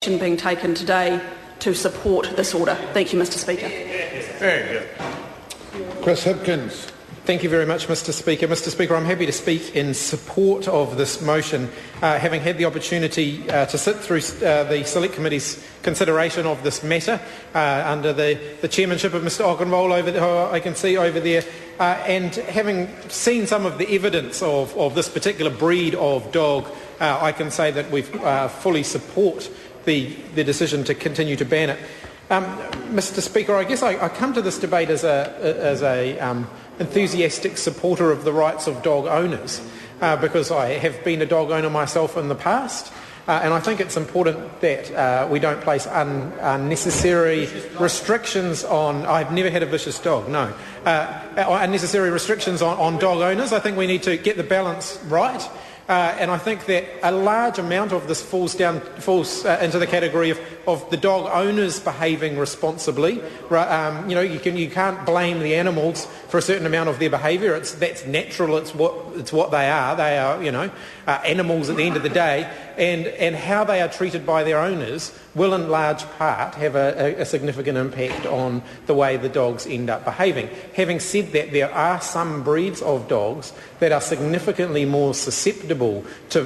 action being taken today to support this order. Thank you, Mr. Speaker. Very good. Chris Hipkins. Thank you very much, Mr. Speaker. Mr. Speaker, I'm happy to speak in support of this motion, having had the opportunity to sit through the Select Committee's consideration of this matter under the chairmanship of Mr. Okenroll, who I can see over there, and having seen some of the evidence of this particular breed of dog, I can say that we fully support the decision to continue to ban it. Mr. Speaker, I guess I come to this debate as a enthusiastic supporter of the rights of dog owners, because I have been a dog owner myself in the past, and I think it's important that we don't place unnecessary restrictions on. I've never had a vicious dog, no. Unnecessary restrictions on dog owners. I think we need to get the balance right. And I think that a large amount of this falls into the category of the dog owners behaving responsibly. You can't blame the animals for a certain amount of their behaviour. That's natural. It's what they are. They are animals at the end of the day, and how they are treated by their owners will in large part have a significant impact on the way the dogs end up behaving. Having said that, there are some breeds of dogs that are significantly more susceptible to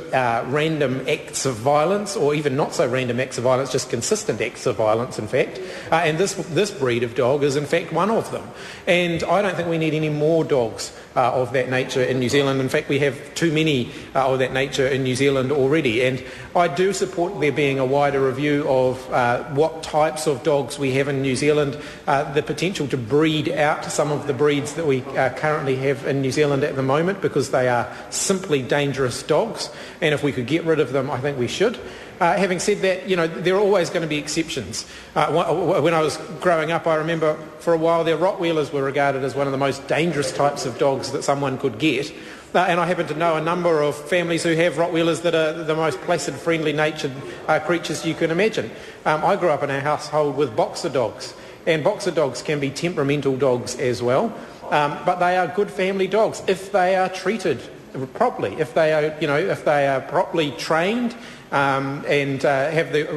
random acts of violence, or even not so random acts of violence, just consistent acts of violence, in fact. And this breed of dog is in fact one of them. And I don't think we need any more dogs of that nature in New Zealand. In fact, we have too many of that nature in New Zealand already. And I do support there being a wider review of what types of dogs we have in New Zealand, the potential to breed out some of the breeds that we currently have in New Zealand at the moment, because they are simply dangerous dogs. And if we could get rid of them, I think we should. Having said that, there are always going to be exceptions. When I was growing up, I remember for a while there, Rottweilers were regarded as one of the most dangerous types of dogs that someone could get. And I happen to know a number of families who have Rottweilers that are the most placid, friendly-natured creatures you can imagine. I grew up in a household with boxer dogs, and boxer dogs can be temperamental dogs as well. But they are good family dogs if they are treated properly, if they are properly trained and have the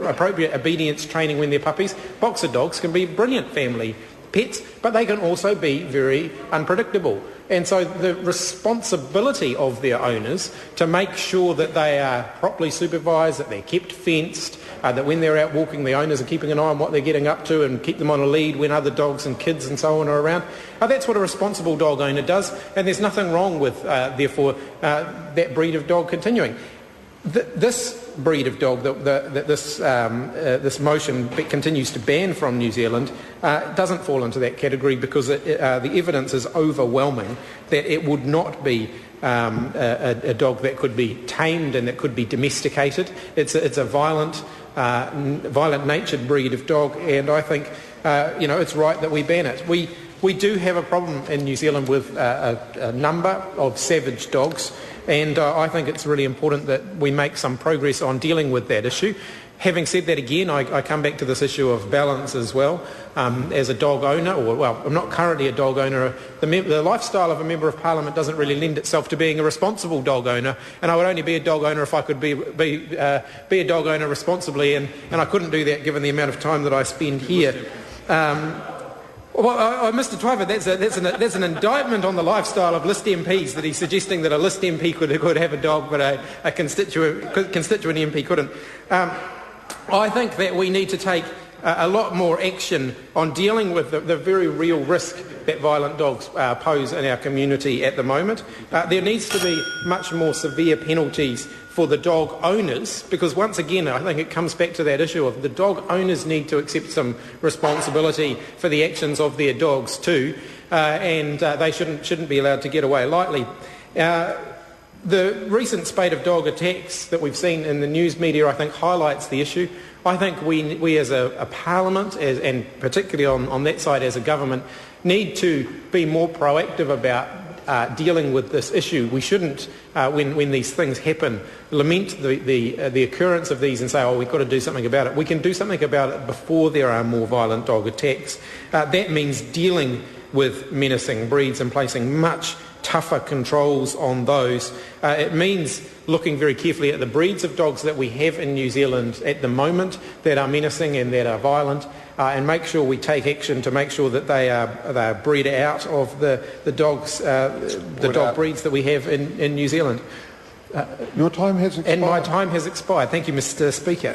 appropriate obedience training when they're puppies. Boxer dogs can be brilliant family pets, but they can also be very unpredictable. And so the responsibility of their owners to make sure that they are properly supervised, that they're kept fenced, that when they're out walking, the owners are keeping an eye on what they're getting up to and keep them on a lead when other dogs and kids and so on are around. That's what a responsible dog owner does, and there's nothing wrong with, therefore, that breed of dog continuing. This breed of dog that this motion continues to ban from New Zealand doesn't fall into that category, because the evidence is overwhelming that it would not be a dog that could be tamed and that could be domesticated. It's a violent-natured breed of dog, and I think it's right that we ban it. We do have a problem in New Zealand with a number of savage dogs, and I think it's really important that we make some progress on dealing with that issue. Having said that, again, I come back to this issue of balance as well. As a dog owner, I'm not currently a dog owner, the lifestyle of a Member of Parliament doesn't really lend itself to being a responsible dog owner, and I would only be a dog owner if I could be a dog owner responsibly, and I couldn't do that given the amount of time that I spend here. Mr. Twyford, that's an indictment on the lifestyle of List MPs, that he's suggesting that a List MP could have a dog, but a constituent MP couldn't. I think that we need to take a lot more action on dealing with the very real risk that violent dogs pose in our community at the moment. There needs to be much more severe penalties for the dog owners, because once again I think it comes back to that issue of the dog owners need to accept some responsibility for the actions of their dogs too, and they shouldn't be allowed to get away lightly. The recent spate of dog attacks that we've seen in the news media, I think, highlights the issue. I think we as a parliament, and particularly on that side as a government, need to be more proactive about dealing with this issue. We shouldn't, when these things happen, lament the occurrence of these and say, we've got to do something about it. We can do something about it before there are more violent dog attacks. That means dealing with menacing breeds and placing much tougher controls on those. It means looking very carefully at the breeds of dogs that we have in New Zealand at the moment that are menacing and that are violent, and make sure we take action to make sure that they are bred out of the dogs, the dog breeds that we have in New Zealand. Your time has expired. And my time has expired. Thank you, Mr. Speaker.